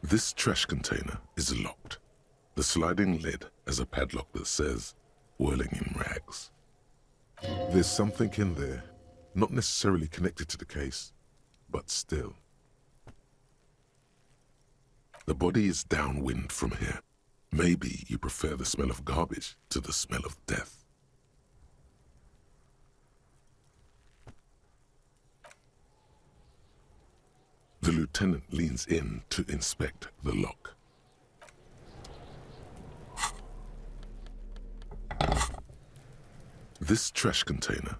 This trash container is locked. The sliding lid has a padlock that says, whirling in rags. There's something in there, not necessarily connected to the case, but still. The body is downwind from here. Maybe you prefer the smell of garbage to the smell of death. The lieutenant leans in to inspect the lock. This trash container.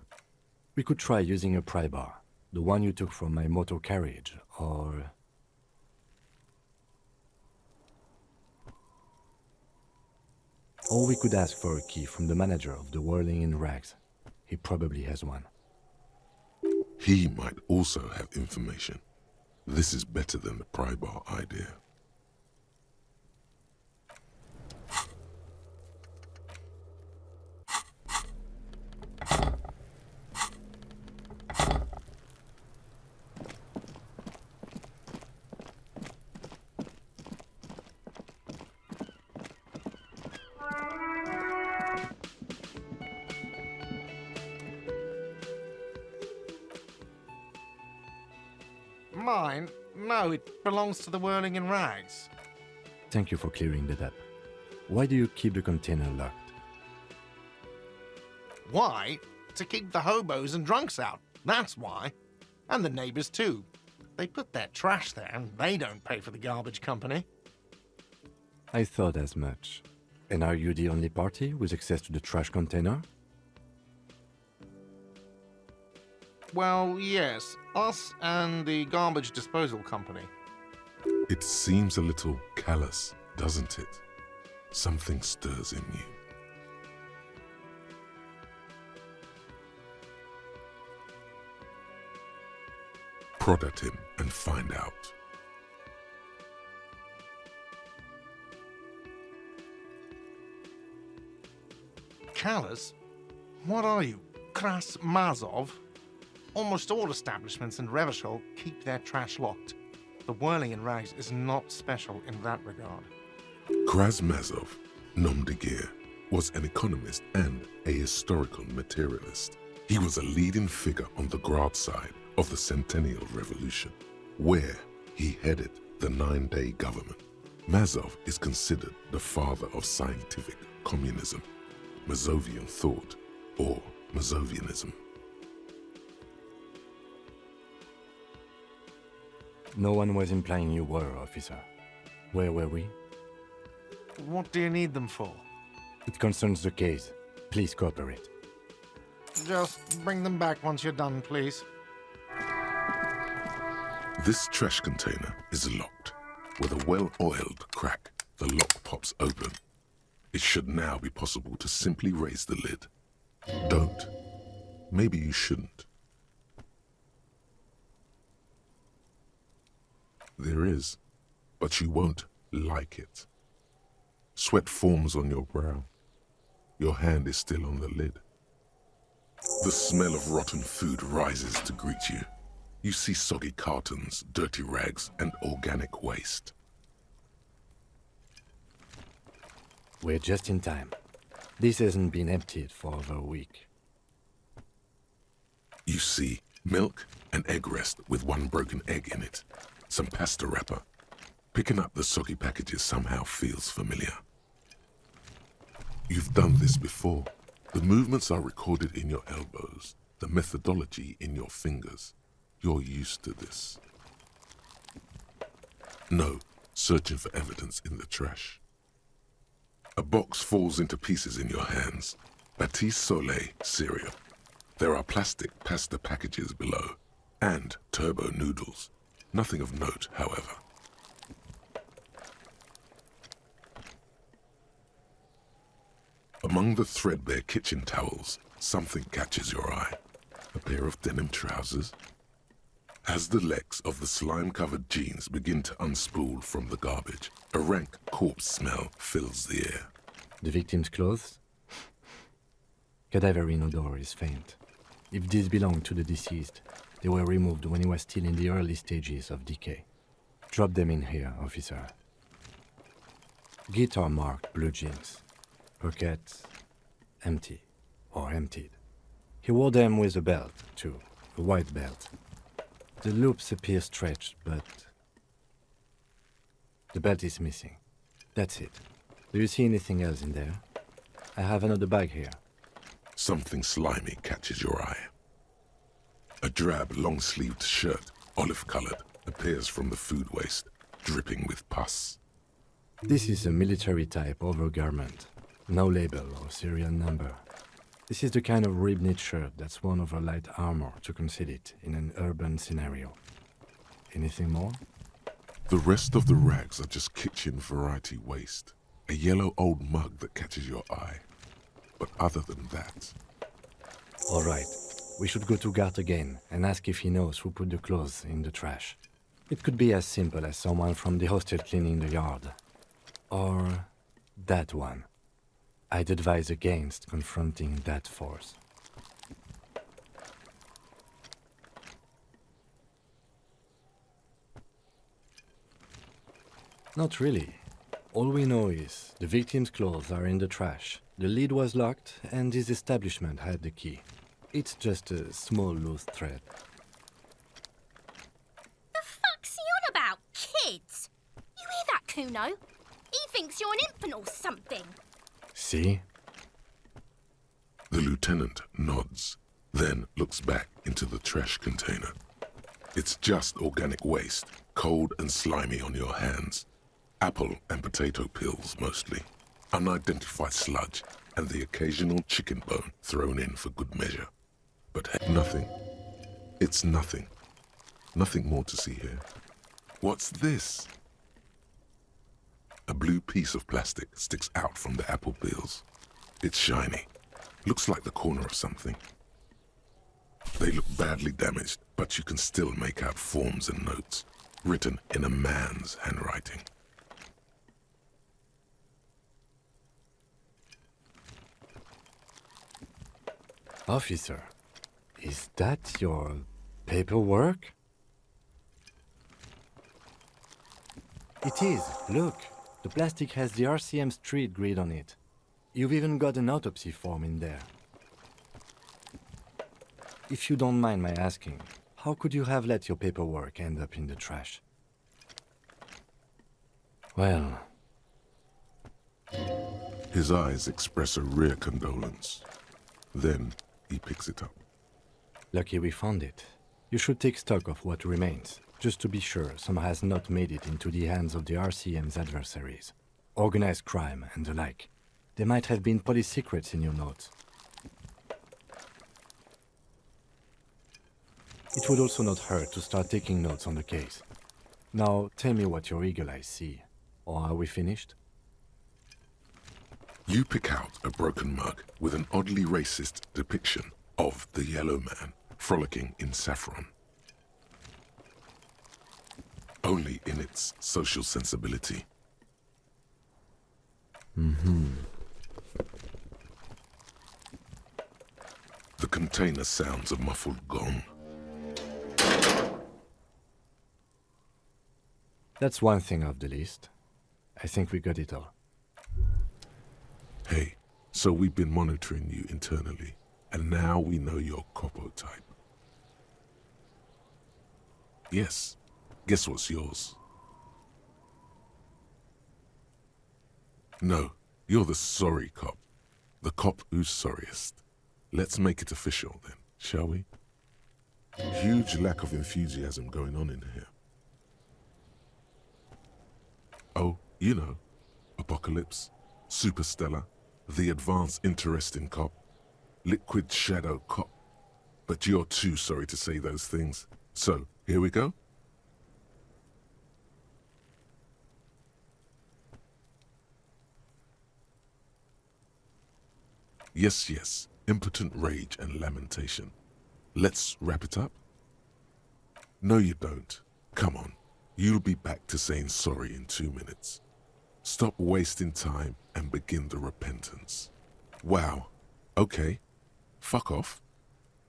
We could try using a pry bar, the one you took from my motor carriage, or... Or we could ask for a key from the manager of the Whirling in Rags. He probably has one. He might also have information. This is better than the pry bar idea. Mine? No, it belongs to the Whirling in Rags. Thank you for clearing that up. Why do you keep the container locked? Why? To keep the hobos and drunks out. That's why. And the neighbors too. They put their trash there and they don't pay for the garbage company. I thought as much. And are you the only party with access to the trash container? Well, yes. Us and the garbage disposal company. It seems a little callous, doesn't it? Something stirs in you. Prod at him and find out. Callous? What are you? Kras Mazov? Almost all establishments in Revachol keep their trash locked. The Whirling in Rags is not special in that regard. Krasmazov, nom de guerre, was an economist and a historical materialist. He was a leading figure on the Grad side of the Centennial Revolution, where he headed the 9-day government. Mazov is considered the father of scientific communism, Mazovian thought, or Mazovianism. No one was implying you were, officer. Where were we? What do you need them for? It concerns the case. Please cooperate. Just bring them back once you're done, please. This trash container is locked. With a well-oiled crack, the lock pops open. It should now be possible to simply raise the lid. Don't. Maybe you shouldn't. There is, but you won't like it. Sweat forms on your brow. Your hand is still on the lid. The smell of rotten food rises to greet you. You see soggy cartons, dirty rags, and organic waste. We're just in time. This hasn't been emptied for over a week. You see milk and egg rest with one broken egg in it. Some pasta wrapper. Picking up the soggy packages somehow feels familiar. You've done this before. The movements are recorded in your elbows, the methodology in your fingers. You're used to this. No, searching for evidence in the trash. A box falls into pieces in your hands. Batiste Soleil cereal. There are plastic pasta packages below, and turbo noodles. Nothing of note, however. Among the threadbare kitchen towels, something catches your eye. A pair of denim trousers. As the legs of the slime-covered jeans begin to unspool from the garbage, a rank corpse smell fills the air. The victim's clothes? Cadaverine odor is faint. If these belong to the deceased, they were removed when he was still in the early stages of decay. Drop them in here, officer. Guitar marked blue jeans. Pockets empty or emptied. He wore them with a belt, too, a white belt. The loops appear stretched, but the belt is missing. That's it. Do you see anything else in there? I have another bag here. Something slimy catches your eye. A drab, long-sleeved shirt, olive-colored, appears from the food waste, dripping with pus. This is a military-type overgarment. No label or serial number. This is the kind of rib-knit shirt that's worn over light armor to conceal it in an urban scenario. Anything more? The rest of the rags are just kitchen variety waste. A yellow old mug that catches your eye. But other than that... All right. We should go to Gart again and ask if he knows who put the clothes in the trash. It could be as simple as someone from the hostel cleaning the yard. Or that one. I'd advise against confronting that force. Not really. All we know is the victim's clothes are in the trash, the lid was locked, and his establishment had the key. It's just a small loose thread. The fuck's he on about, kids? You hear that, Cuno? He thinks you're an infant or something. See? The lieutenant nods, then looks back into the trash container. It's just organic waste, cold and slimy on your hands. Apple and potato peels, mostly. Unidentified sludge, and the occasional chicken bone thrown in for good measure. But heck, nothing. It's nothing. Nothing more to see here. What's this? A blue piece of plastic sticks out from the apple peels. It's shiny. Looks like the corner of something. They look badly damaged, but you can still make out forms and notes, written in a man's handwriting. Officer, is that your paperwork? It is. Look, the plastic has the RCM street grid on it. You've even got an autopsy form in there. If you don't mind my asking, how could you have let your paperwork end up in the trash? Well... His eyes express a rare condolence. Then he picks it up. Lucky we found it. You should take stock of what remains, just to be sure some has not made it into the hands of the RCM's adversaries. Organized crime and the like. There might have been police secrets in your notes. It would also not hurt to start taking notes on the case. Now, tell me what your eagle eyes see. Or are we finished? You pick out a broken mug with an oddly racist depiction of the yellow man frolicking in saffron. Only in its social sensibility. The container sounds a muffled gong. That's one thing off the list. I think we got it all. Hey, so we've been monitoring you internally, and now we know your Copo type. Yes, guess what's yours? No, you're the sorry cop. The cop who's sorriest. Let's make it official then, shall we? Huge lack of enthusiasm going on in here. Oh, you know, Apocalypse, Superstellar, the advanced interesting cop, liquid shadow cop. But you're too sorry to say those things. So, here we go. Yes, yes, impotent rage and lamentation. Let's wrap it up? No, you don't. Come on, you'll be back to saying sorry in 2 minutes. Stop wasting time and begin the repentance. Wow, okay, fuck off.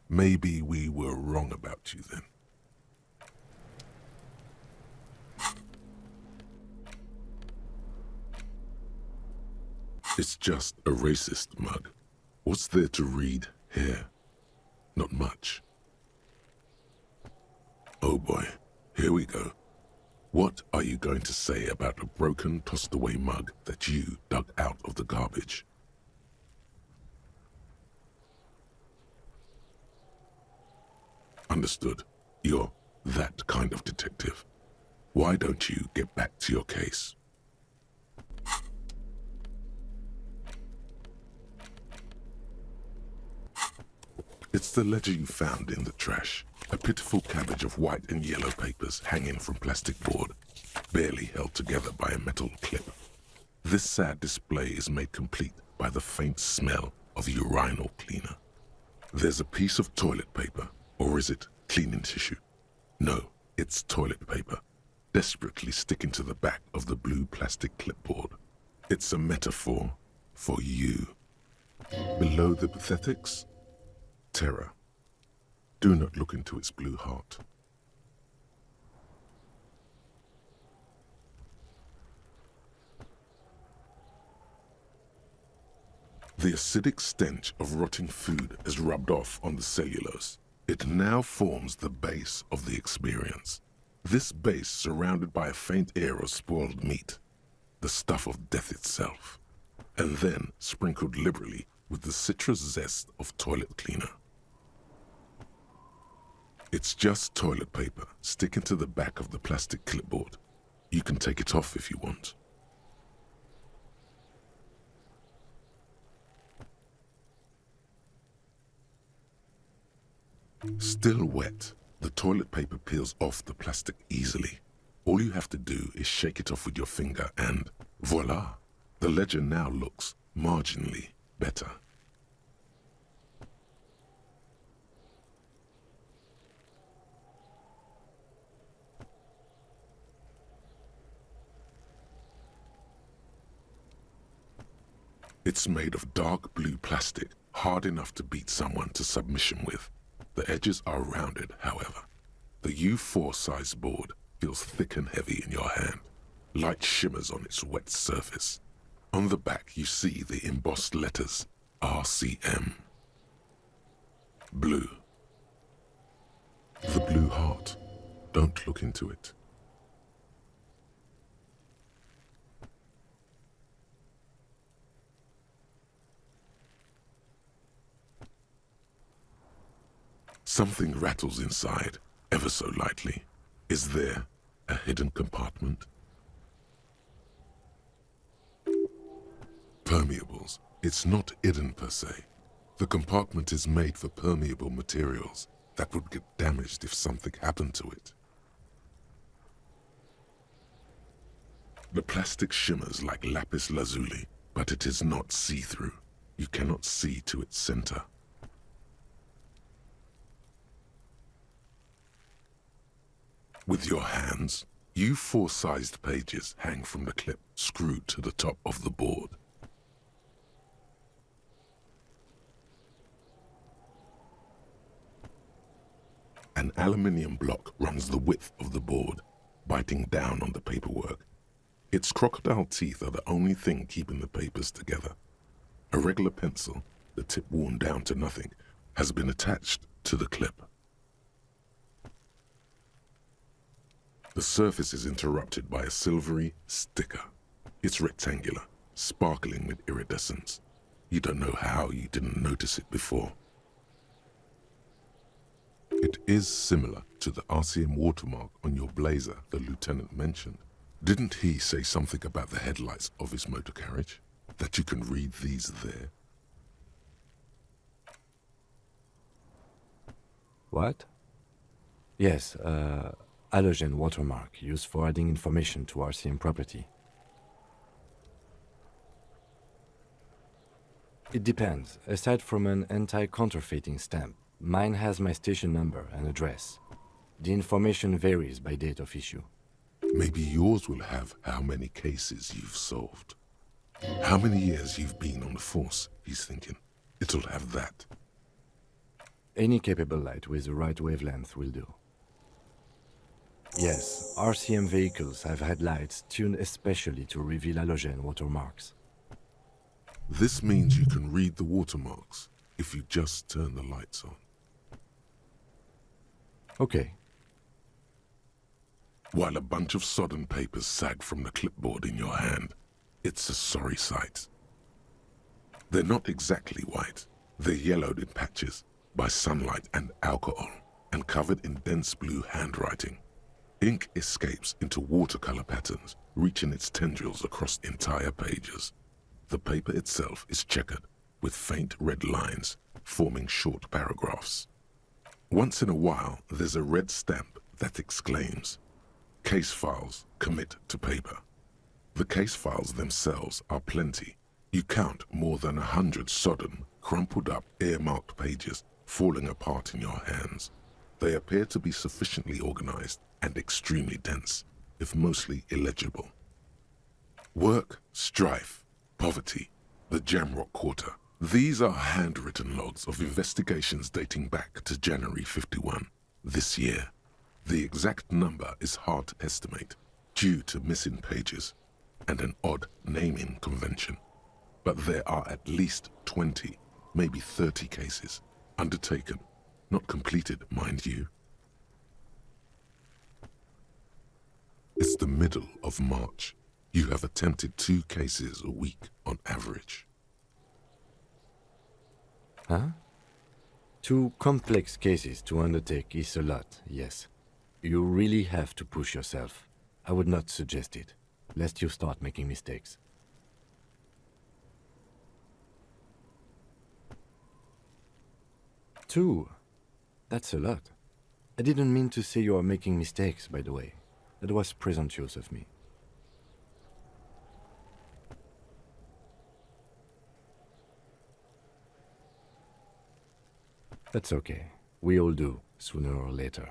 Maybe we were wrong about you then. It's just a racist mug. What's there to read here? Not much. Oh boy, here we go. What are you going to say about a broken, tossed-away mug that you dug out of the garbage? Understood. You're that kind of detective. Why don't you get back to your case? It's the ledger you found in the trash. A pitiful cabbage of white and yellow papers hanging from plastic board, barely held together by a metal clip. This sad display is made complete by the faint smell of urinal cleaner. There's a piece of toilet paper, or is it cleaning tissue? No, it's toilet paper, desperately sticking to the back of the blue plastic clipboard. It's a metaphor for you. Below the pathetics, terror. Do not look into its blue heart. The acidic stench of rotting food is rubbed off on the cellulose. It now forms the base of the experience. This base surrounded by a faint air of spoiled meat, the stuff of death itself, and then sprinkled liberally with the citrus zest of toilet cleaner. It's just toilet paper sticking to the back of the plastic clipboard. You can take it off if you want. Still wet, the toilet paper peels off the plastic easily. All you have to do is shake it off with your finger and voila! The ledger now looks marginally better. It's made of dark blue plastic, hard enough to beat someone to submission with. The edges are rounded, however. The U4 size board feels thick and heavy in your hand. Light shimmers on its wet surface. On the back you see the embossed letters, RCM. Blue. The blue heart. Don't look into it. Something rattles inside, ever so lightly. Is there a hidden compartment? Permeables. It's not hidden per se. The compartment is made for permeable materials that would get damaged if something happened to it. The plastic shimmers like lapis lazuli, but it is not see-through. You cannot see to its center. With your hands, U4-sized pages hang from the clip screwed to the top of the board. An aluminium block runs the width of the board, biting down on the paperwork. Its crocodile teeth are the only thing keeping the papers together. A regular pencil, the tip worn down to nothing, has been attached to the clip. The surface is interrupted by a silvery sticker. It's rectangular, sparkling with iridescence. You don't know how you didn't notice it before. It is similar to the RCM watermark on your blazer the lieutenant mentioned. Didn't he say something about the headlights of his motor carriage? That you can read these there? What? Yes, halogen watermark used for adding information to RCM property. It depends. Aside from an anti-counterfeiting stamp, mine has my station number and address. The information varies by date of issue. Maybe yours will have how many cases you've solved. How many years you've been on the force, he's thinking. It'll have that. Any capable light with the right wavelength will do. Yes, RCM vehicles have had lights tuned especially to reveal halogen watermarks. This means you can read the watermarks if you just turn the lights on. Okay. While a bunch of sodden papers sag from the clipboard in your hand, it's a sorry sight. They're not exactly white. They're yellowed in patches by sunlight and alcohol and covered in dense blue handwriting. Ink escapes into watercolor patterns, reaching its tendrils across entire pages. The paper itself is checkered, with faint red lines forming short paragraphs. Once in a while, there's a red stamp that exclaims, "Case files commit to paper." The case files themselves are plenty. You count more than 100 sodden, crumpled up, earmarked pages falling apart in your hands. They appear to be sufficiently organized and extremely dense, if mostly illegible. Work, strife, poverty, the Jamrock Quarter. These are handwritten logs of investigations dating back to January 51, this year. The exact number is hard to estimate due to missing pages and an odd naming convention. But there are at least 20, maybe 30 cases undertaken, not completed, mind you. It's the middle of March. You have attempted 2 cases a week on average. Huh? 2 complex cases to undertake is a lot, yes. You really have to push yourself. I would not suggest it, lest you start making mistakes. Two? That's a lot. I didn't mean to say you are making mistakes, by the way. That was presumptuous of me. That's okay. We all do, sooner or later.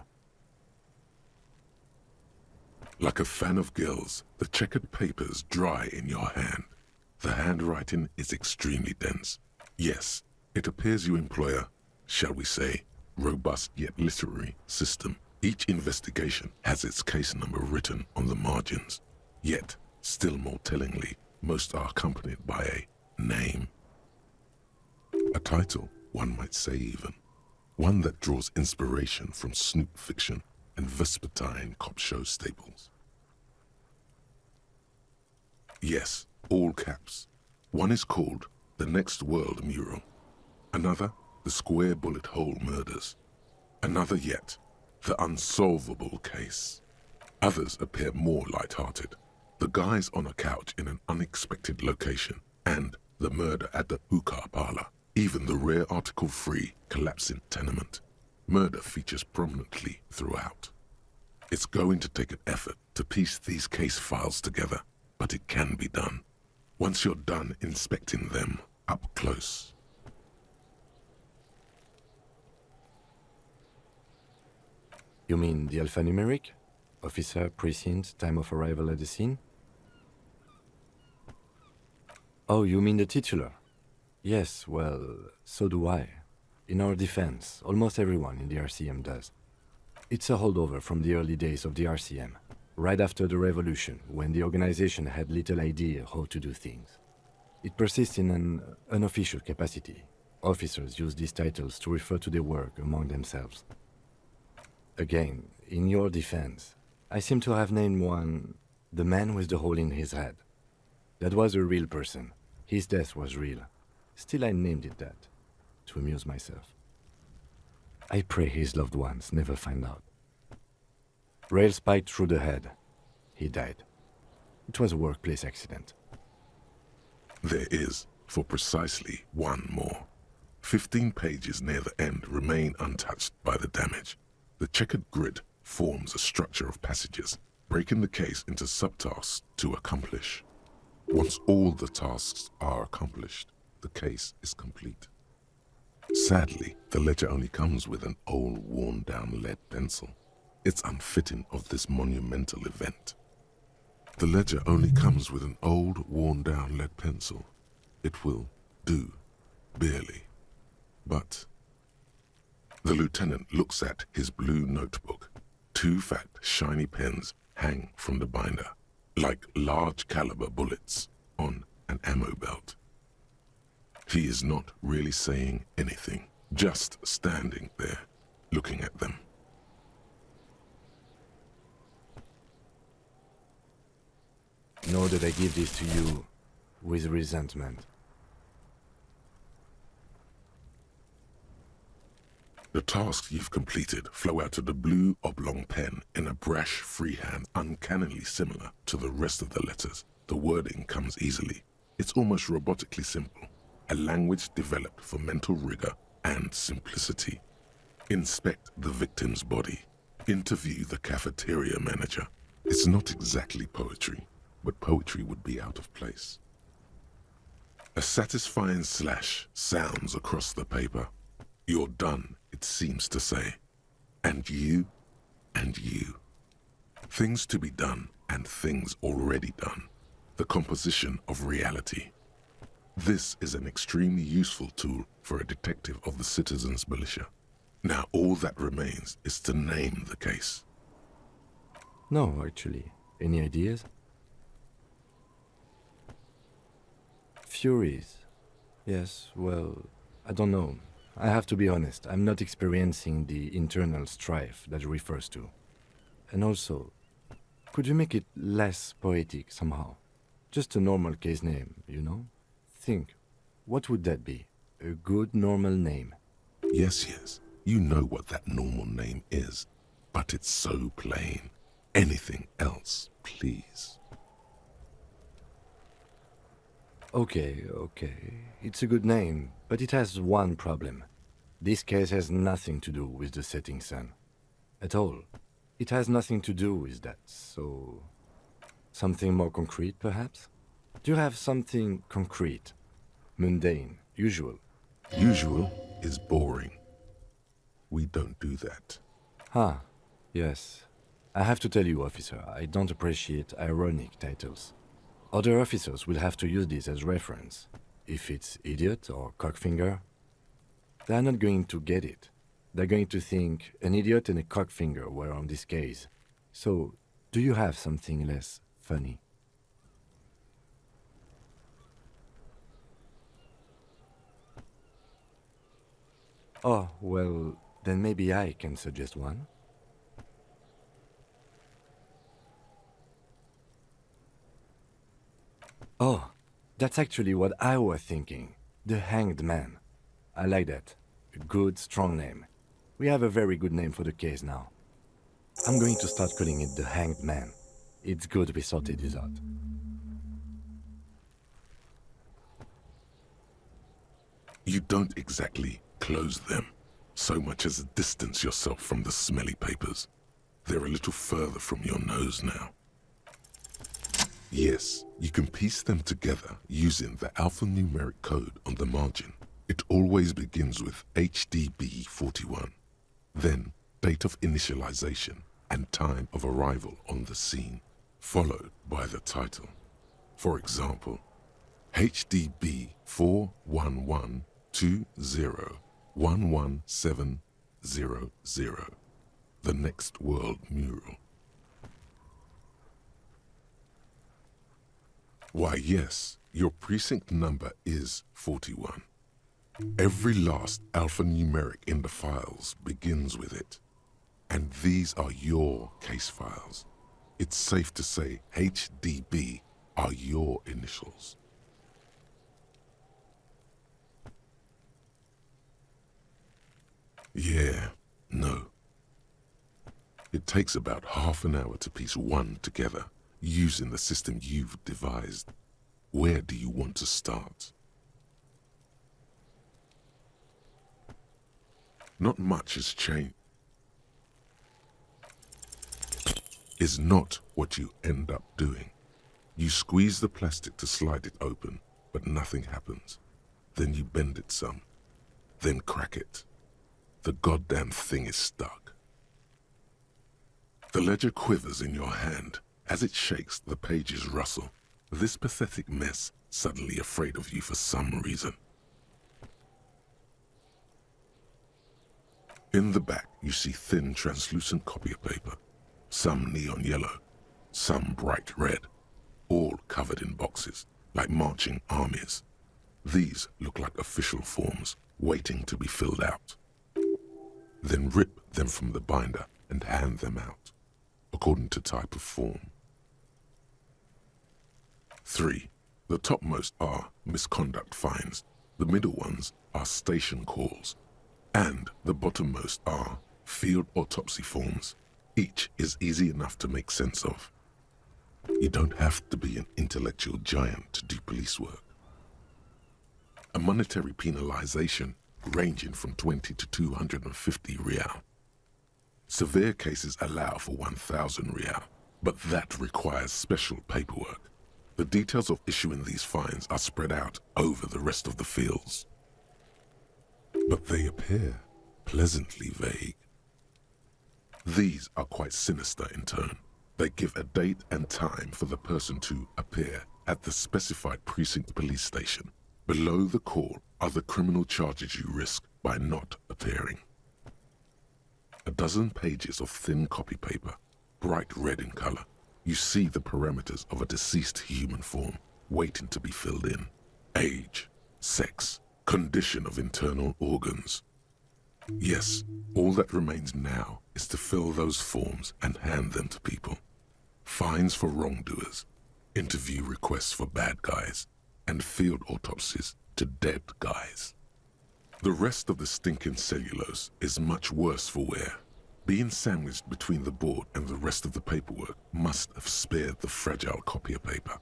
Like a fan of gills, the checkered papers dry in your hand. The handwriting is extremely dense. Yes, it appears you employ a, shall we say, robust yet literary system. Each investigation has its case number written on the margins. Yet, still more tellingly, most are accompanied by a name. A title, one might say even. One that draws inspiration from snoop fiction and vespertine cop show staples. Yes, all caps. One is called The Next World Mural. Another, The Square Bullet Hole Murders. Another yet, The Unsolvable Case. Others appear more light-hearted. The Guys on a Couch in an Unexpected Location and The Murder at the Hookah Parlor. Even the rare article-free Collapsing Tenement. Murder features prominently throughout. It's going to take an effort to piece these case files together, but it can be done. Once you're done inspecting them up close. You mean the alphanumeric? Officer, precinct, time of arrival at the scene? Oh, you mean the titular? Yes, well, so do I. In our defense, almost everyone in the RCM does. It's a holdover from the early days of the RCM, right after the revolution, when the organization had little idea how to do things. It persists in an unofficial capacity. Officers use these titles to refer to their work among themselves. Again, in your defense, I seem to have named one the man with the hole in his head. That was a real person. His death was real. Still, I named it that, to amuse myself. I pray his loved ones never find out. Rail spiked through the head. He died. It was a workplace accident. There is, for precisely one more. 15 pages near the end remain untouched by the damage. The checkered grid forms a structure of passages, breaking the case into subtasks to accomplish. Once all the tasks are accomplished, the case is complete. Sadly, the ledger only comes with an old, worn-down lead pencil. It's unfitting of this monumental event. The ledger only comes with an old, worn-down lead pencil. It will do, barely. But the lieutenant looks at his blue notebook. 2 fat, shiny pens hang from the binder, like large-caliber bullets on an ammo belt. He is not really saying anything, just standing there, looking at them. Know that I give this to you with resentment. The tasks you've completed flow out of the blue oblong pen in a brash freehand uncannily similar to the rest of the letters. The wording comes easily. It's almost robotically simple, a language developed for mental rigor and simplicity. Inspect the victim's body. Interview the cafeteria manager. It's not exactly poetry, but poetry would be out of place. A satisfying slash sounds across the paper. You're done, it seems to say. And you, and you. Things to be done and things already done. The composition of reality. This is an extremely useful tool for a detective of the citizens' militia. Now all that remains is to name the case. No, actually. Any ideas? Furies. Yes, well, I don't know. I have to be honest, I'm not experiencing the internal strife that refers to. And also, could you make it less poetic somehow? Just a normal case name, you know? Think, what would that be? A good normal name? Yes, you know what that normal name is, but it's so plain. Anything else, please. Okay, it's a good name, but it has one problem. This case has nothing to do with the setting sun. At all. It has nothing to do with that, so... Something more concrete, perhaps? Do you have something concrete? Mundane, usual? Usual is boring. We don't do that. Ah, yes. I have to tell you, officer, I don't appreciate ironic titles. Other officers will have to use this as reference. If it's idiot or cockfinger, they're not going to get it. They're going to think an idiot and a cockfinger were on this case. So, do you have something less funny? Oh, well, then maybe I can suggest one. Oh, that's actually what I was thinking. The Hanged Man. I like that. A good, strong name. We have a very good name for the case now. I'm going to start calling it the Hanged Man. It's good we sorted this out. You don't exactly close them, so much as distance yourself from the smelly papers. They're a little further from your nose now. Yes, you can piece them together using the alphanumeric code on the margin. It always begins with HDB41, then date of initialization and time of arrival on the scene, followed by the title. For example, HDB 41120111700, the next world mural. Why, yes, your precinct number is 41. Every last alphanumeric in the files begins with it. And these are your case files. It's safe to say HDB are your initials. Yeah, no. It takes about half an hour to piece one together, using the system you've devised. Where do you want to start? Not much has changed. Is not what you end up doing. You squeeze the plastic to slide it open, but nothing happens. Then you bend it some, then crack it. The goddamn thing is stuck. The ledger quivers in your hand. As it shakes, the pages rustle. This pathetic mess suddenly afraid of you for some reason. In the back, you see thin, translucent copy paper. Some neon yellow, some bright red, all covered in boxes, like marching armies. These look like official forms waiting to be filled out. Then rip them from the binder and hand them out, according to type of form. 3. The topmost are misconduct fines, the middle ones are station calls, and the bottommost are field autopsy forms. Each is easy enough to make sense of. You don't have to be an intellectual giant to do police work. A monetary penalization ranging from 20 to 250 real. Severe cases allow for 1,000 real, but that requires special paperwork. The details of issuing these fines are spread out over the rest of the fields. But they appear pleasantly vague. These are quite sinister in turn. They give a date and time for the person to appear at the specified precinct police station. Below the call are the criminal charges you risk by not appearing. A dozen pages of thin copy paper, bright red in color. You see the parameters of a deceased human form waiting to be filled in. Age, sex, condition of internal organs. Yes, all that remains now is to fill those forms and hand them to people. Fines for wrongdoers, interview requests for bad guys, and field autopsies to dead guys. The rest of the stinking cellulose is much worse for wear. Being sandwiched between the board and the rest of the paperwork must have spared the fragile copier paper.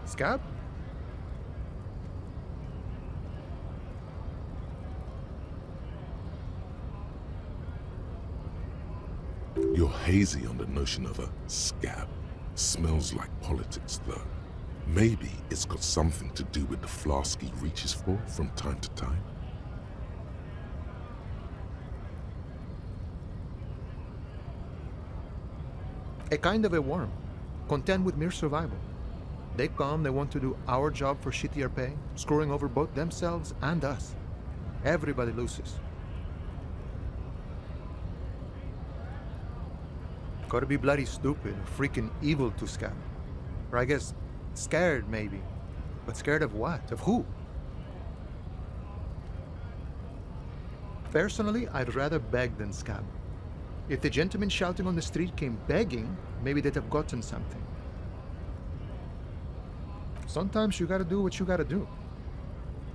Scab? You're hazy on the notion of a scab. Smells like politics, though. Maybe it's got something to do with the flask he reaches for from time to time. A kind of a worm, content with mere survival. They come, they want to do our job for shittier pay, screwing over both themselves and us. Everybody loses. Gotta be bloody stupid, freaking evil to scab. Or I guess, scared maybe. But scared of what? Of who? Personally, I'd rather beg than scab. If the gentleman shouting on the street came begging, maybe they'd have gotten something. Sometimes you gotta do what you gotta do.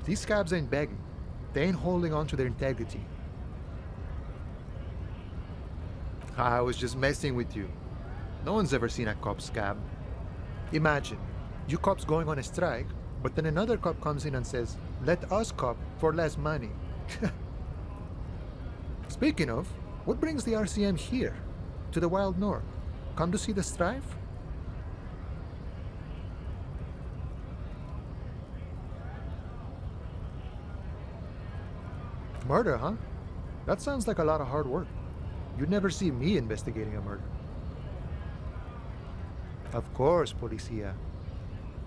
These scabs ain't begging. They ain't holding on to their integrity. I was just messing with you. No one's ever seen a cop scab. Imagine, you cops going on a strike, but then another cop comes in and says, "Let us cop for less money." Speaking of, what brings the RCM here, to the wild north? Come to see the strife? Murder, huh? That sounds like a lot of hard work. You'd never see me investigating a murder. Of course, Policia.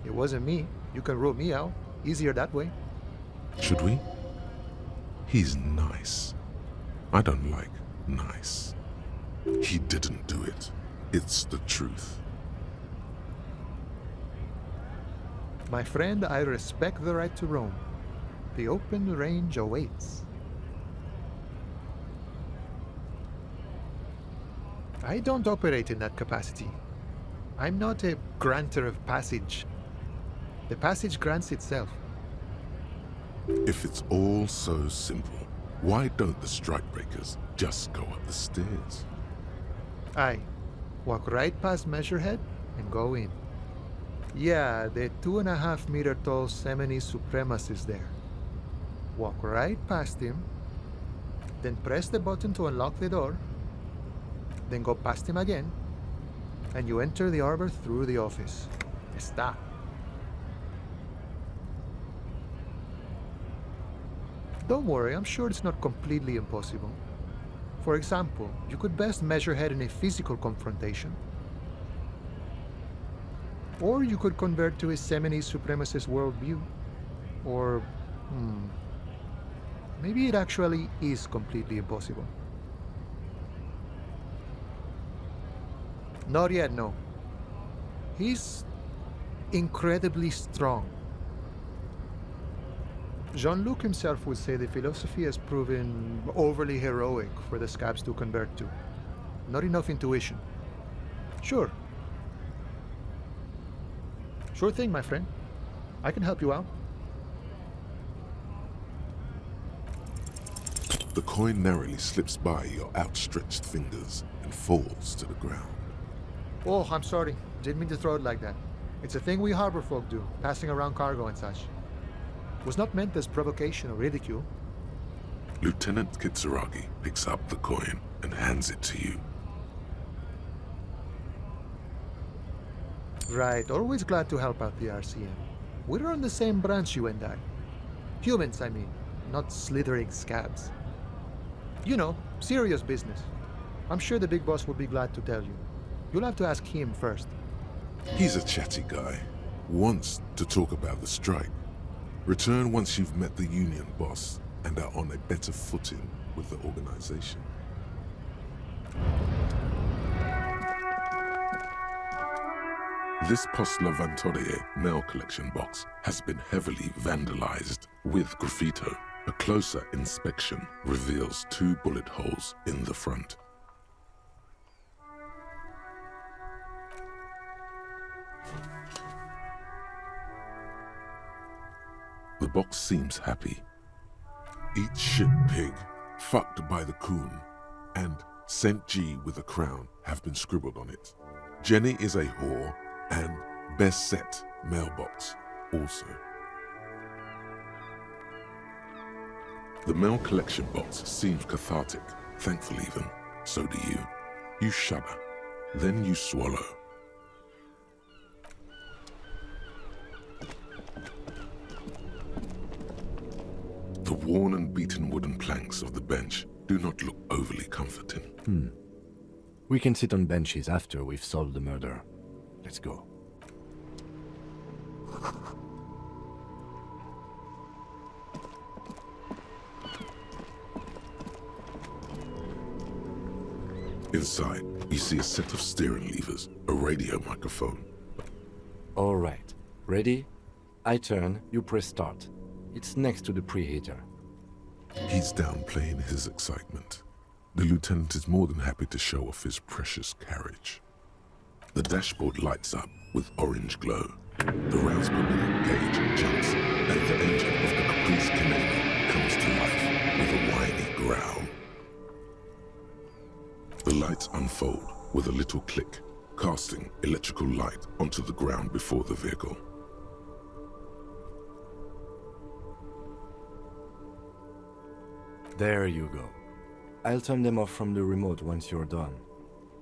It wasn't me. You can rule me out. Easier that way. Should we? He's nice. I don't like nice. He didn't do it. It's the truth. My friend, I respect the right to roam. The open range awaits. I don't operate in that capacity. I'm not a granter of passage. The passage grants itself. If it's all so simple, why don't the strikebreakers just go up the stairs? Aye. Walk right past Measurehead and go in. Yeah, the 2.5-meter tall Semini supremacist there. Walk right past him, then press the button to unlock the door, then go past him again, and you enter the arbor through the office. Está. Don't worry, I'm sure it's not completely impossible. For example, you could best Measurehead in a physical confrontation. Or you could convert to a Semini supremacist worldview. Or, maybe it actually is completely impossible. Not yet, no. He's incredibly strong. Jean-Luc himself would say the philosophy has proven overly heroic for the scabs to convert to. Not enough intuition. Sure. Sure thing, my friend. I can help you out. The coin narrowly slips by your outstretched fingers and falls to the ground. Oh, I'm sorry. Didn't mean to throw it like that. It's a thing we harbor folk do, passing around cargo and such. Was not meant as provocation or ridicule. Lieutenant Kitsuragi picks up the coin and hands it to you. Right, always glad to help out the RCM. We're on the same branch, you and I. Humans, I mean, not slithering scabs. You know, serious business. I'm sure the big boss will be glad to tell you. You'll have to ask him first. He's a chatty guy. Wants to talk about the strike. Return once you've met the union boss and are on a better footing with the organization. This Post Lavantorie mail collection box has been heavily vandalized with graffito. A closer inspection reveals 2 bullet holes in the front. The box seems happy. Eat shit pig, fucked by the coon, and St. G with a crown have been scribbled on it. Jenny is a whore, and best set mailbox also. The mail collection box seems cathartic, thankful even. So do you. You shudder, then you swallow. The worn and beaten wooden planks of the bench do not look overly comforting. We can sit on benches after we've solved the murder. Let's go. Inside, you see a set of steering levers, a radio microphone. All right. Ready? I turn, you press start. It's next to the preheater. He's downplaying his excitement. The lieutenant is more than happy to show off his precious carriage. The dashboard lights up with orange glow. The rouse per minute gauge jumps, and the engine of the Caprice Canelo comes to life with a whiny growl. The lights unfold with a little click, casting electrical light onto the ground before the vehicle. There you go. I'll turn them off from the remote once you're done.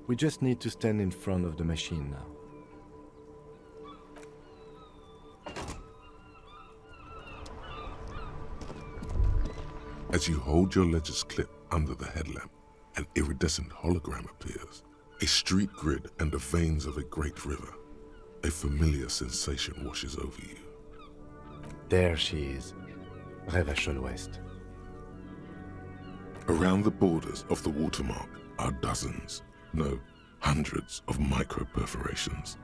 We just need to stand in front of the machine now. As you hold your ledger's clip under the headlamp, an iridescent hologram appears. A street grid and the veins of a great river. A familiar sensation washes over you. There she is. Revachol West. Around the borders of the watermark are dozens, no, hundreds of micro-perforations.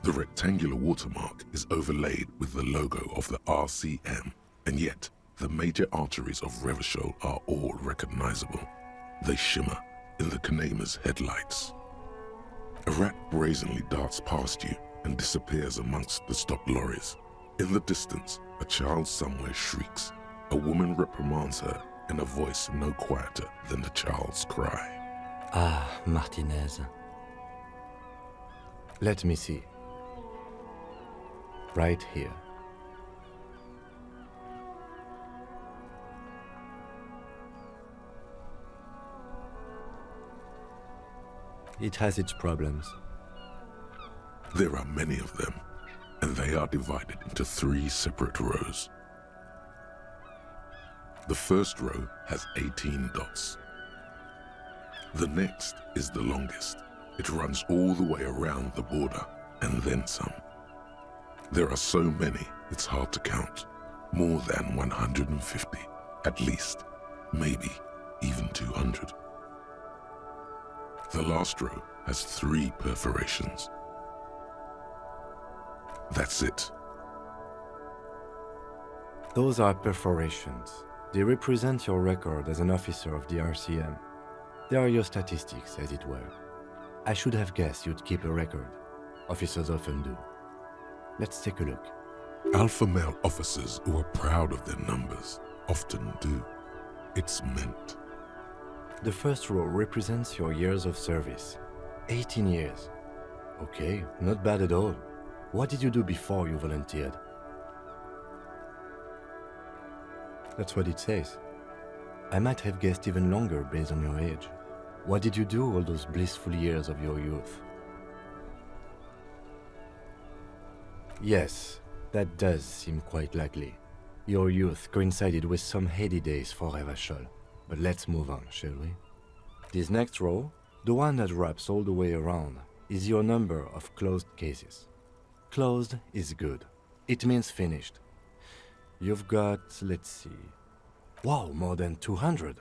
The rectangular watermark is overlaid with the logo of the RCM, and yet the major arteries of Revachol are all recognizable. They shimmer in the Kanema's headlights. A rat brazenly darts past you and disappears amongst the stopped lorries. In the distance, a child somewhere shrieks. A woman reprimands her in a voice no quieter than the child's cry. Ah, Martinez. Let me see. Right here. It has its problems. There are many of them, and they are divided into 3 separate rows. The first row has 18 dots. The next is the longest. It runs all the way around the border, and then some. There are so many, it's hard to count. More than 150, at least. Maybe even 200. The last row has 3 perforations. That's it. Those are perforations. They represent your record as an officer of the RCM. They are your statistics, as it were. I should have guessed you'd keep a record. Officers often do. Let's take a look. Alpha male officers who are proud of their numbers often do. It's meant. The first row represents your years of service. 18 years. Okay, not bad at all. What did you do before you volunteered? That's what it says. I might have guessed even longer based on your age. What did you do all those blissful years of your youth? Yes, that does seem quite likely. Your youth coincided with some heady days for Revachol. But let's move on, shall we? This next row, the one that wraps all the way around, is your number of closed cases. Closed is good. It means finished. You've got, let's see... Wow, more than 200!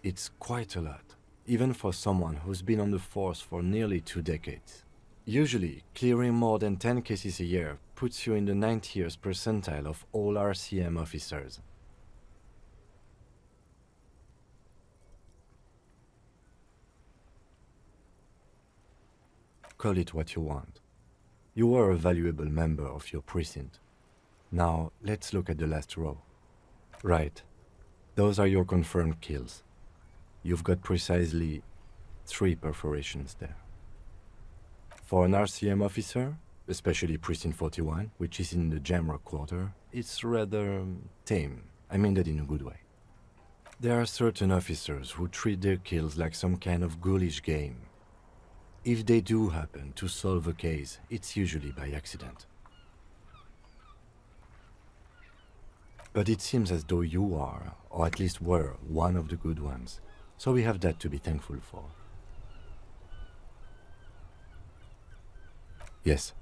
It's quite a lot, even for someone who's been on the force for nearly 2 decades. Usually, clearing more than 10 cases a year puts you in the 90th percentile of all RCM officers. Call it what you want. You were a valuable member of your precinct. Now, let's look at the last row. Right. Those are your confirmed kills. You've got precisely 3 perforations there. For an RCM officer, especially Precinct 41, which is in the Jamrock quarter, it's rather tame. I mean that in a good way. There are certain officers who treat their kills like some kind of ghoulish game. If they do happen to solve a case, it's usually by accident. But it seems as though you are, or at least were, one of the good ones. So we have that to be thankful for. Yes.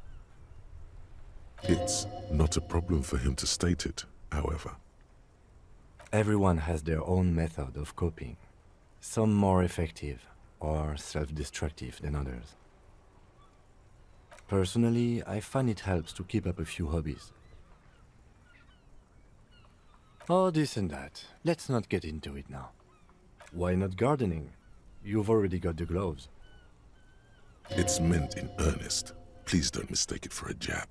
It's not a problem for him to state it, however. Everyone has their own method of coping. Some more effective or self-destructive than others. Personally, I find it helps to keep up a few hobbies. Oh, this and that. Let's not get into it now. Why not gardening? You've already got the gloves. It's meant in earnest. Please don't mistake it for a jab.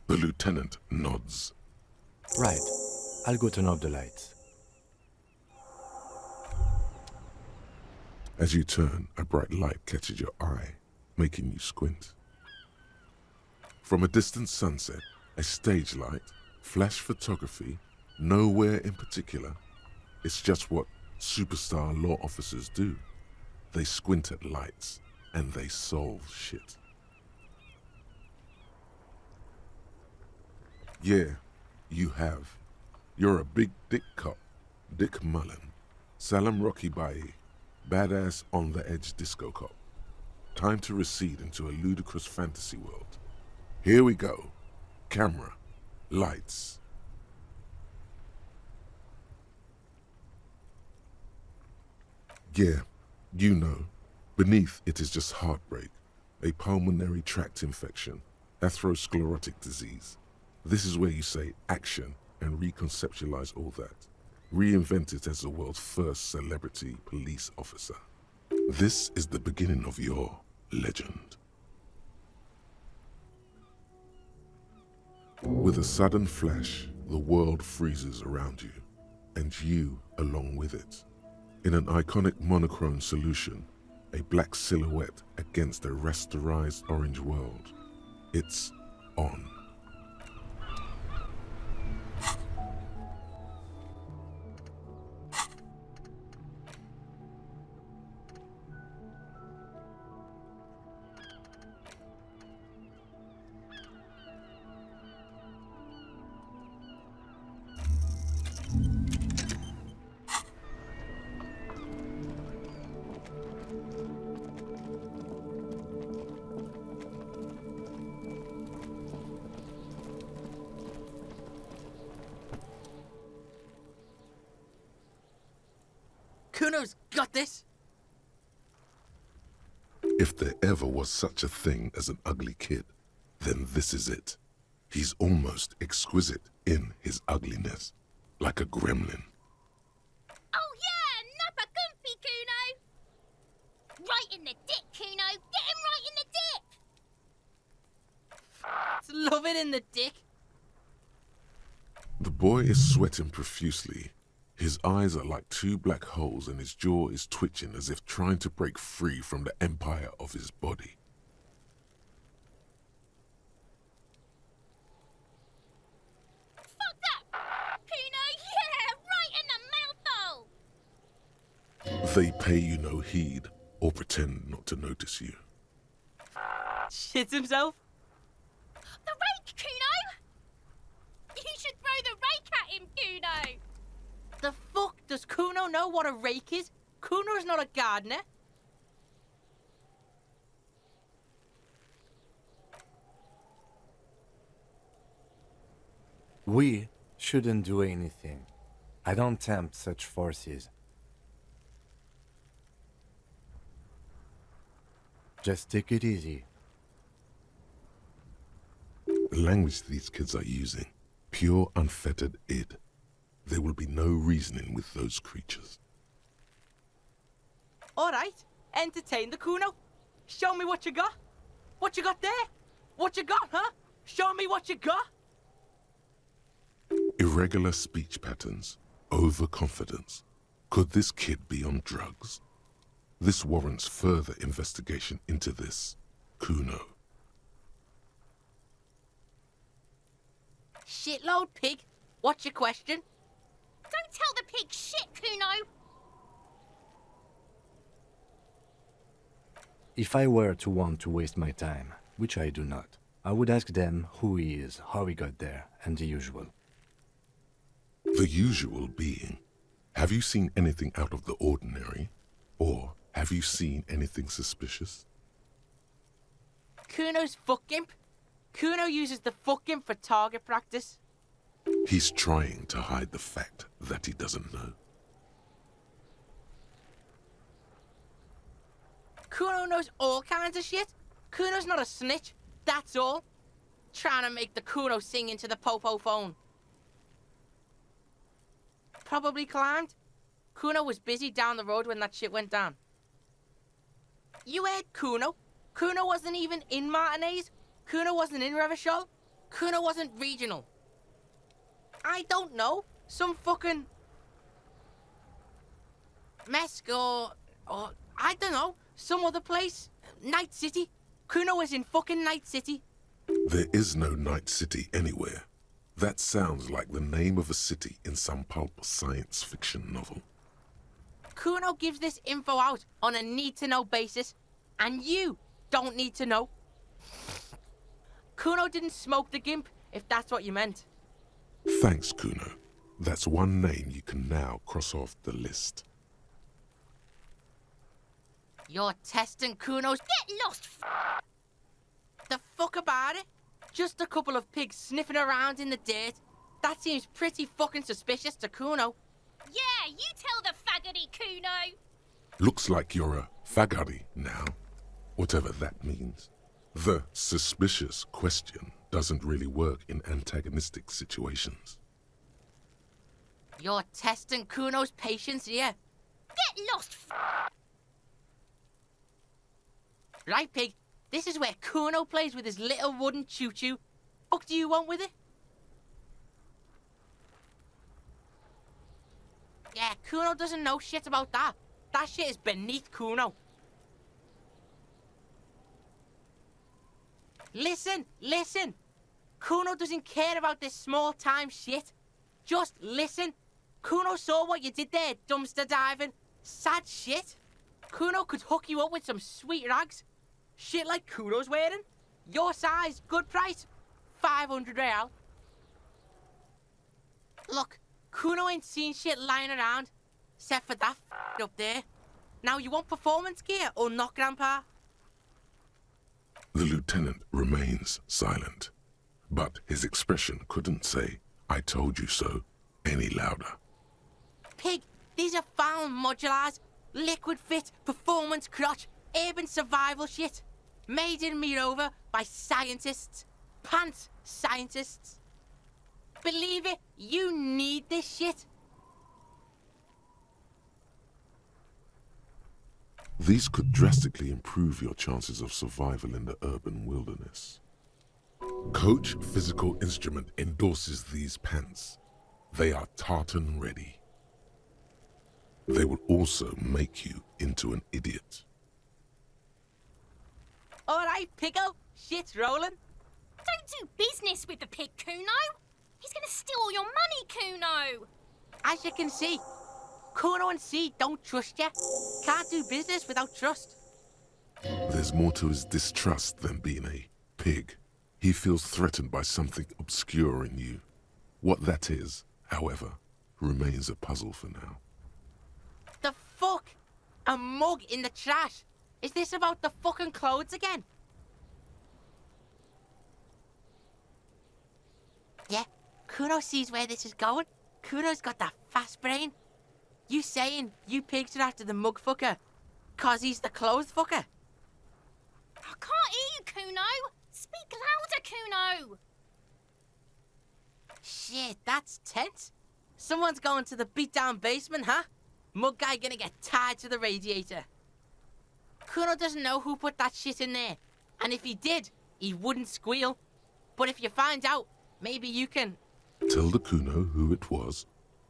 The lieutenant nods. Right. I'll go turn off the lights. As you turn, a bright light catches your eye, making you squint. From a distant sunset, a stage light, flash photography, nowhere in particular. It's just what superstar law officers do. They squint at lights, and they solve shit. Yeah, you have. You're a big dick cop, Dick Mullen, Salam Rocky Bayi, badass on-the-edge disco cop. Time to recede into a ludicrous fantasy world. Here we go. Camera, lights. Yeah, you know. Beneath it is just heartbreak, a pulmonary tract infection, atherosclerotic disease. This is where you say action and reconceptualize all that. Reinvent it as the world's first celebrity police officer. This is the beginning of your legend. With a sudden flash, the world freezes around you. and you along with it. In an iconic monochrome solution, a black silhouette against a rasterized orange world. It's on. Cuno's got this. If there ever was such a thing as an ugly kid, then this is it. He's almost exquisite in his ugliness, like a gremlin. Oh yeah, nappa gumpy, Cuno! Right in the dick, Cuno! Get him right in the dick! It's love it in the dick. The boy is sweating profusely. His eyes are like two black holes and his jaw is twitching as if trying to break free from the empire of his body. Fuck that! Cuno, yeah! Right in the mouthhole! They pay you no heed or pretend not to notice you. Shits himself. The rake, Cuno! You should throw the rake at him, Cuno! The fuck does Cuno know what a rake is? Cuno's not a gardener. We shouldn't do anything. I don't tempt such forces. Just take it easy. The language these kids are using, pure unfettered id. There will be no reasoning with those creatures. All right, entertain the Cuno. Show me what you got. What you got there? What you got, huh? Show me what you got. Irregular speech patterns, overconfidence. Could this kid be on drugs? This warrants further investigation into this Cuno. Shitload pig. What's your question? Don't tell the pig shit, Cuno! If I were to want to waste my time, which I do not, I would ask them who he is, how he got there, and the usual. The usual being, have you seen anything out of the ordinary? Or have you seen anything suspicious? Cuno's fuck gimp. Cuno uses the fuck gimp for target practice. He's trying to hide the fact that he doesn't know. Cuno knows all kinds of shit. Cuno's not a snitch, that's all. Trying to make the Cuno sing into the popo phone. Probably climbed. Cuno was busy down the road when that shit went down. You heard Cuno. Cuno wasn't even in Martinez. Cuno wasn't in Revachol. Cuno wasn't regional. I don't know. Some fucking... Mesk or I don't know. Some other place. Night City. Cuno was in fucking Night City. There is no Night City anywhere. That sounds like the name of a city in some pulp science fiction novel. Cuno gives this info out on a need-to-know basis, and you don't need to know. Cuno didn't smoke the gimp, if that's what you meant. Thanks, Cuno. That's one name you can now cross off the list. You're testing Cuno's... Get lost, The fuck about it? Just a couple of pigs sniffing around in the dirt. That seems pretty fucking suspicious to Cuno. Yeah, you tell the faggoty, Cuno! Looks like you're a faggoty now, whatever that means. The suspicious question doesn't really work in antagonistic situations. You're testing Cuno's patience here. Get lost, Right, pig? This is where Cuno plays with his little wooden choo-choo. Fuck do you want with it? Yeah, Cuno doesn't know shit about that. That shit is beneath Cuno. Listen, listen. Cuno doesn't care about this small-time shit. Just listen. Cuno saw what you did there, dumpster diving. Sad shit. Cuno could hook you up with some sweet rags. Shit like Cuno's wearing. Your size, good price. 500 real. Look, Cuno ain't seen shit lying around. Except for that up there. Now you want performance gear or not, Grandpa? The lieutenant remains silent, but his expression couldn't say, "I told you so," any louder. Pig, these are found modulars. Liquid fit, performance crotch, urban survival shit. Made in Mirova by scientists. Pants scientists. Believe it, you need this shit. These could drastically improve your chances of survival in the urban wilderness. Coach Physical Instrument endorses these pants. They are tartan ready. They will also make you into an idiot. Alright, Piggo, shit's rolling. Don't do business with the pig, Cuno. He's gonna steal all your money, Cuno. As you can see, Cuno and C don't trust you. Can't do business without trust. There's more to his distrust than being a pig. He feels threatened by something obscure in you. What that is, however, remains a puzzle for now. The fuck? A mug in the trash? Is this about the fucking clothes again? Yeah, Cuno sees where this is going. Cuno's got that fast brain. You saying you pigs are after the mug fucker? 'Cause he's the clothes fucker? I can't hear you, Cuno. Speak louder, Cuno. Shit, that's tense. Someone's going to the beat-down basement, huh? Mug guy gonna get tied to the radiator. Cuno doesn't know who put that shit in there. And if he did, he wouldn't squeal. But if you find out, maybe you can... Tell the Cuno who it was.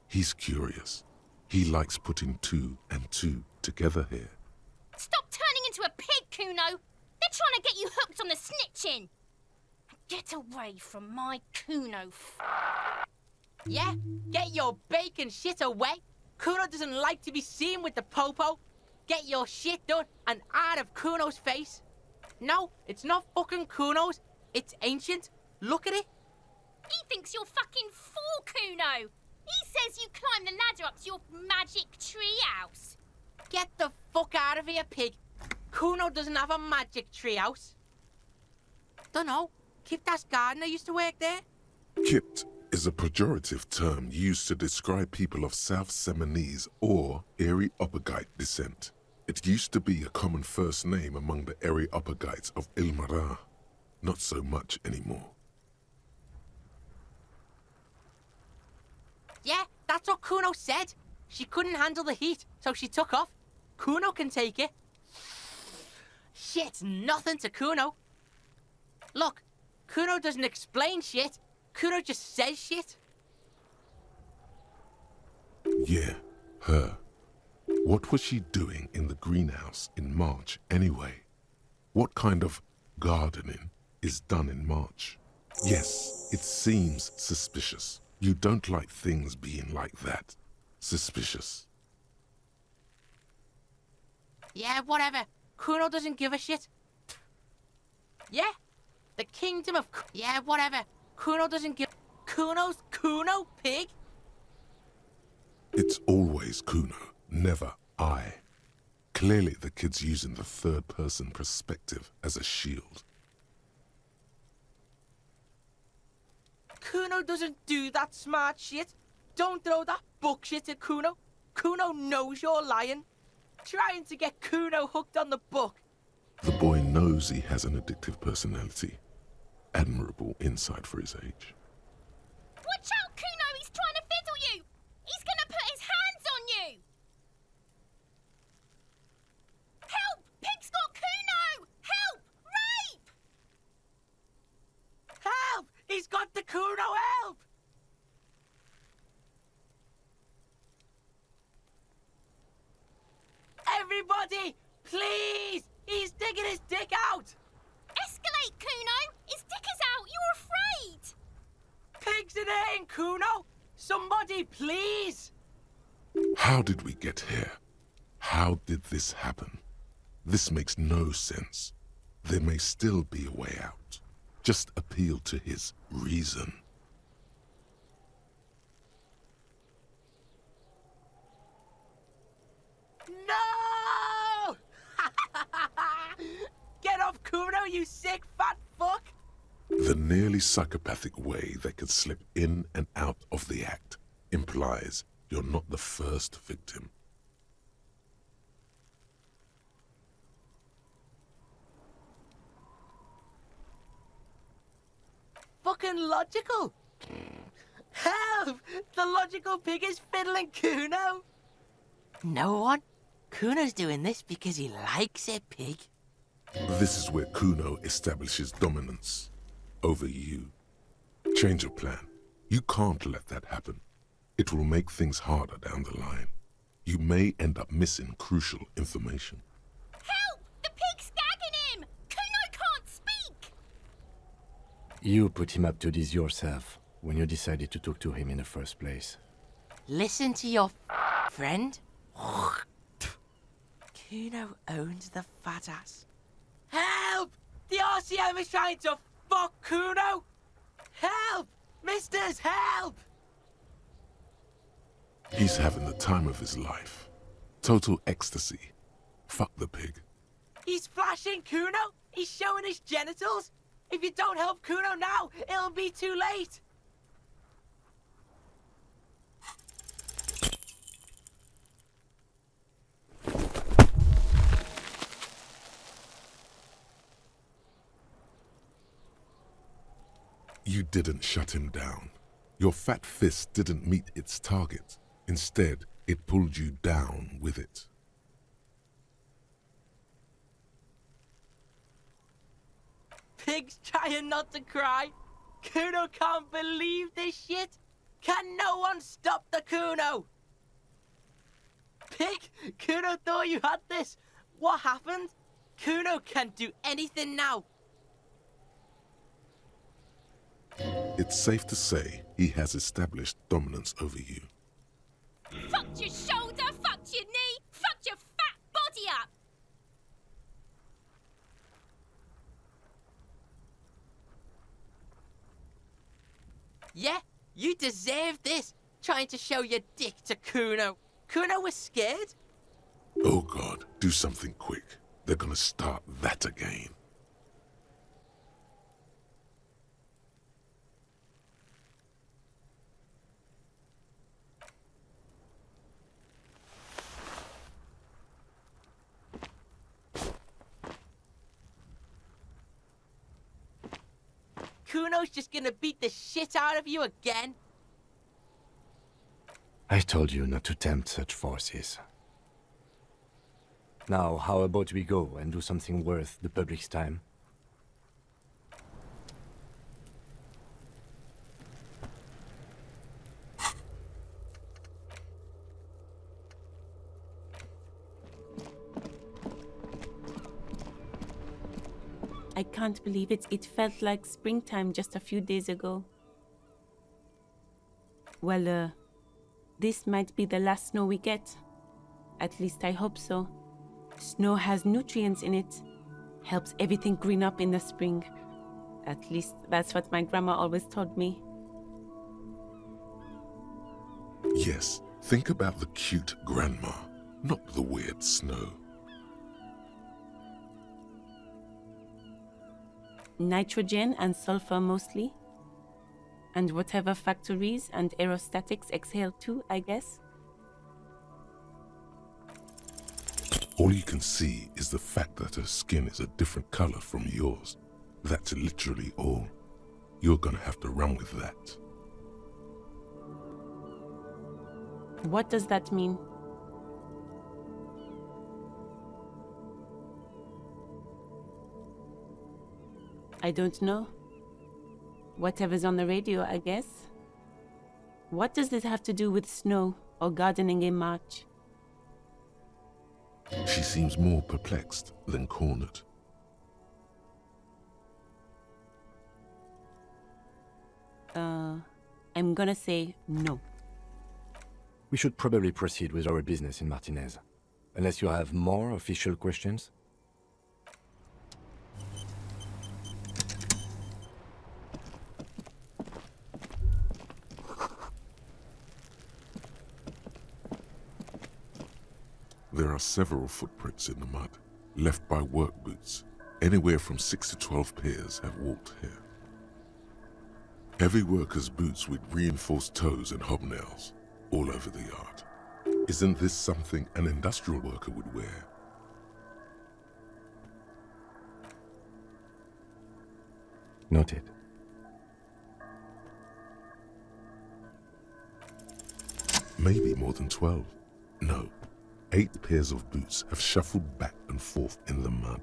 He's curious. He likes putting two and two together here. Stop turning into a pig, Cuno. They're trying to get you hooked on the snitching. Get away from my Cuno. Yeah, get your bacon shit away. Cuno doesn't like to be seen with the popo. Get your shit done and out of Cuno's face. No, it's not fucking Cuno's. It's ancient. Look at it. He thinks you're fucking fool, Cuno. He says you climbed the ladder up to your magic tree house. Get the fuck out of here, pig. Cuno doesn't have a magic tree house. Dunno. Kiptas gardener used to work there. Kipt is a pejorative term used to describe people of South Seminese or Areopagite descent. It used to be a common first name among the Areopagites of Ilmara. Not so much anymore. Yeah, that's what Cuno said. She couldn't handle the heat, so she took off. Cuno can take it. Shit's nothing to Cuno. Look, Cuno doesn't explain shit. Cuno just says shit. Yeah, her. What was she doing in the greenhouse in March anyway? What kind of gardening is done in March? Yes, it seems suspicious. You don't like things being like that. Suspicious. Yeah, whatever. Cuno doesn't give a shit. Yeah, the kingdom of... Yeah, whatever. Cuno doesn't give... Cuno's Cuno, pig? It's always Cuno, never I. Clearly the kid's using the third-person perspective as a shield. Cuno doesn't do that smart shit. Don't throw that book shit at Cuno. Cuno knows you're lying. Trying to get Cuno hooked on the book. The boy knows he has an addictive personality. Admirable insight for his age. Watch out, Cuno. He's trying to fiddle you. He's gonna put his hands on you. Help! Pig's got Cuno! Help! Rape! Help! He's got the Cuno, help! Cuno? Somebody, please! How did we get here? How did this happen? This makes no sense. There may still be a way out. Just appeal to his reason. No! Get off Cuno, you sick fat fuck! The nearly psychopathic way they could slip in and out of the act implies you're not the first victim. Fucking logical! Help! The logical pig is fiddling Cuno! No one? Cuno's doing this because he likes it, pig. This is where Cuno establishes dominance over you. Change your plan. You can't let that happen. It will make things harder down the line. You may end up missing crucial information. Help! The pig's gagging him! Cuno can't speak! You put him up to this yourself when you decided to talk to him in the first place. Listen to your friend. Cuno owns the fat ass. Help! The RCM is trying to fuck Cuno! Help! Misters, help! He's having the time of his life. Total ecstasy. Fuck the pig. He's flashing Cuno! He's showing his genitals! If you don't help Cuno now, it'll be too late! You didn't shut him down. Your fat fist didn't meet its target. Instead, it pulled you down with it. Pig's trying not to cry. Cuno can't believe this shit. Can no one stop the Cuno? Pig, Cuno thought you had this. What happened? Cuno can't do anything now. It's safe to say he has established dominance over you. Fucked your shoulder, fucked your knee, fucked your fat body up! Yeah, you deserve this. Trying to show your dick to Cuno. Cuno was scared. Oh God, do something quick. They're gonna start that again. Cuno's just gonna beat the shit out of you again. I told you not to tempt such forces. Now, how about we go and do something worth the public's time? I can't believe it. It felt like springtime just a few days ago. Well, this might be the last snow we get. At least I hope so. Snow has nutrients in it. Helps everything green up in the spring. At least that's what my grandma always told me. Yes, think about the cute grandma, not the weird snow. Nitrogen and sulfur mostly. And whatever factories and aerostatics exhale too, I guess. All you can see is the fact that her skin is a different color from yours. That's literally all. You're gonna have to run with that. What does that mean? I don't know. Whatever's on the radio, I guess. What does this have to do with snow or gardening in March? She seems more perplexed than cornered. I'm I'm gonna say no. We should probably proceed with our business in Martinez. Unless you have more official questions? There are several footprints in the mud, left by work boots. Anywhere from 6 to 12 pairs have walked here. Heavy workers' boots with reinforced toes and hobnails all over the yard. Isn't this something an industrial worker would wear? Noted. Maybe more than 12. No, 8 pairs of boots have shuffled back and forth in the mud.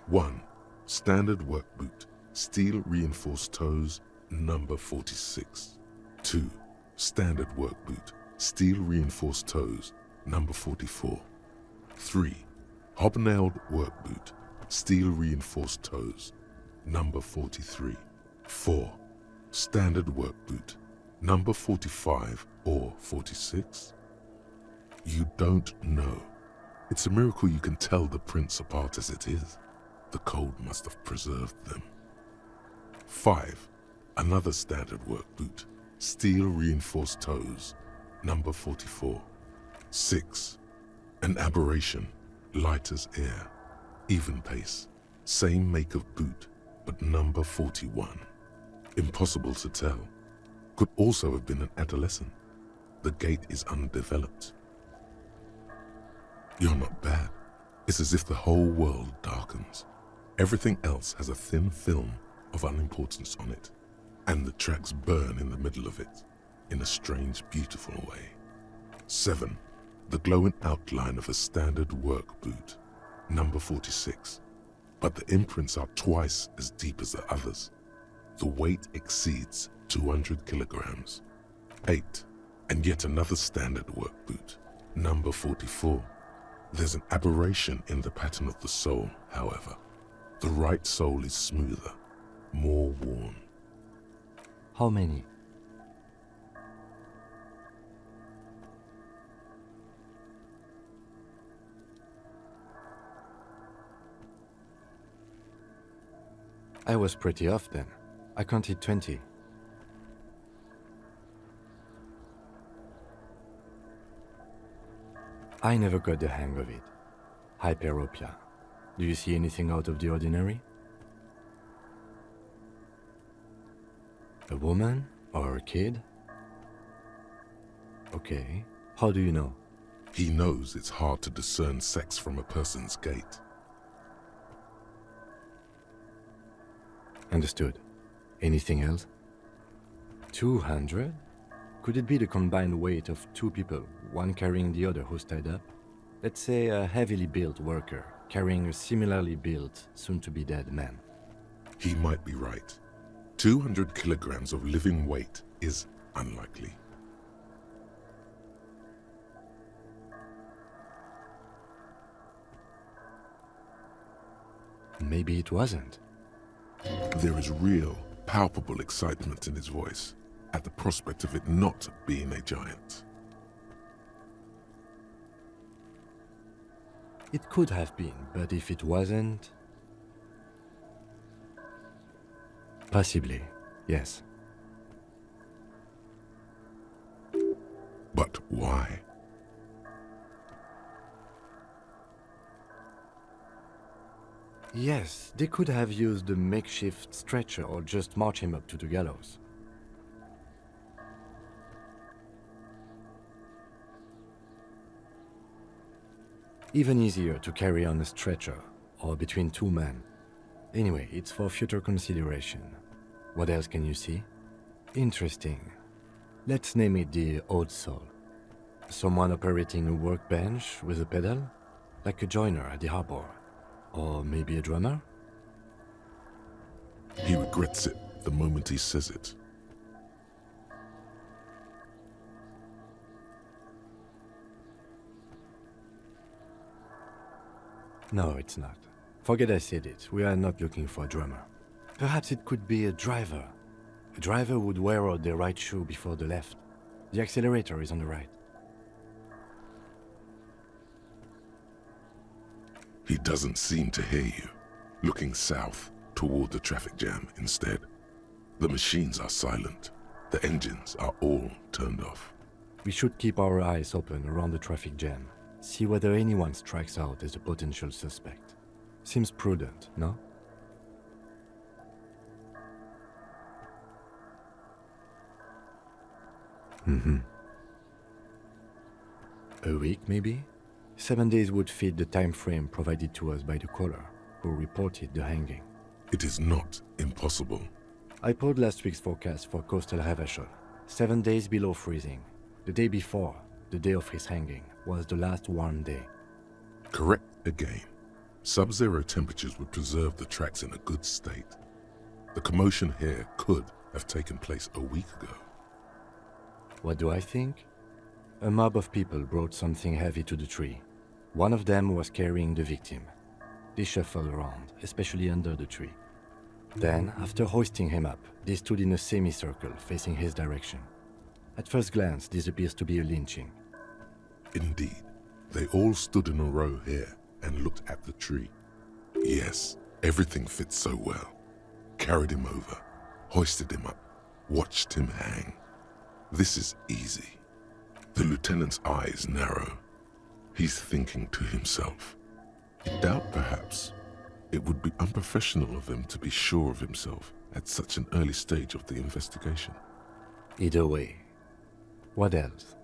1. Standard work boot, steel reinforced toes, number 46. 2. Standard work boot, steel reinforced toes, number 44. 3. Hobnailed work boot, steel reinforced toes, number 43. 4. Standard work boot, number 45 or 46? You don't know. It's a miracle you can tell the prints apart as it is. The cold must have preserved them. 5. Another standard work boot, steel reinforced toes, number 44. 6. An aberration, light as air, even pace, same make of boot, but number 41. Impossible to tell. Could also have been an adolescent. The gait is undeveloped. You're not bad. It's as if the whole world darkens. Everything else has a thin film of unimportance on it, and the tracks burn in the middle of it, in a strange, beautiful way. 7. The glowing outline of a standard work boot, number 46, but the imprints are twice as deep as the others. The weight exceeds 200 kilograms. 8. And yet another standard work boot, number 44. There's an aberration in the pattern of the sole, however. The right sole is smoother, more worn. How many? I was pretty off then. I counted 20. I never got the hang of it. Hyperopia. Do you see anything out of the ordinary? A woman or a kid? Okay. How do you know? He knows it's hard to discern sex from a person's gait. Understood. Anything else? 200? Could it be the combined weight of 2 people, one carrying the other who's tied up? Let's say a heavily built worker carrying a similarly built, soon-to-be-dead man. He might be right. 200 kilograms of living weight is unlikely. Maybe it wasn't. There is real, palpable excitement in his voice at the prospect of it not being a giant. It could have been, but if it wasn't... Possibly, yes. But why? Yes, they could have used a makeshift stretcher or just march him up to the gallows. Even easier to carry on a stretcher, or between 2 men. Anyway, it's for future consideration. What else can you see? Interesting. Let's name it the odd soul. Someone operating a workbench with a pedal? Like a joiner at the harbor. Or maybe a drummer? He regrets it the moment he says it. No, it's not. Forget I said it. We are not looking for a drummer. Perhaps it could be a driver. A driver would wear out the right shoe before the left. The accelerator is on the right. He doesn't seem to hear you, looking south toward the traffic jam instead. The machines are silent. The engines are all turned off. We should keep our eyes open around the traffic jam. See whether anyone strikes out as a potential suspect. Seems prudent, no? A week, maybe? 7 days would fit the time frame provided to us by the caller, who reported the hanging. It is not impossible. I pulled last week's forecast for coastal Revachol. 7 days below freezing. The day before, the day of his hanging, was the last warm day. Correct again. Sub-zero temperatures would preserve the tracks in a good state. The commotion here could have taken place a week ago. What do I think? A mob of people brought something heavy to the tree. One of them was carrying the victim. They shuffled around, especially under the tree. Then, after hoisting him up, they stood in a semicircle facing his direction. At first glance, this appears to be a lynching. Indeed, they all stood in a row here and looked at the tree. Yes, everything fits so well. Carried him over, hoisted him up, watched him hang. This is easy. The lieutenant's eyes narrow. He's thinking to himself. I doubt, perhaps, it would be unprofessional of him to be sure of himself at such an early stage of the investigation. Either way. What else?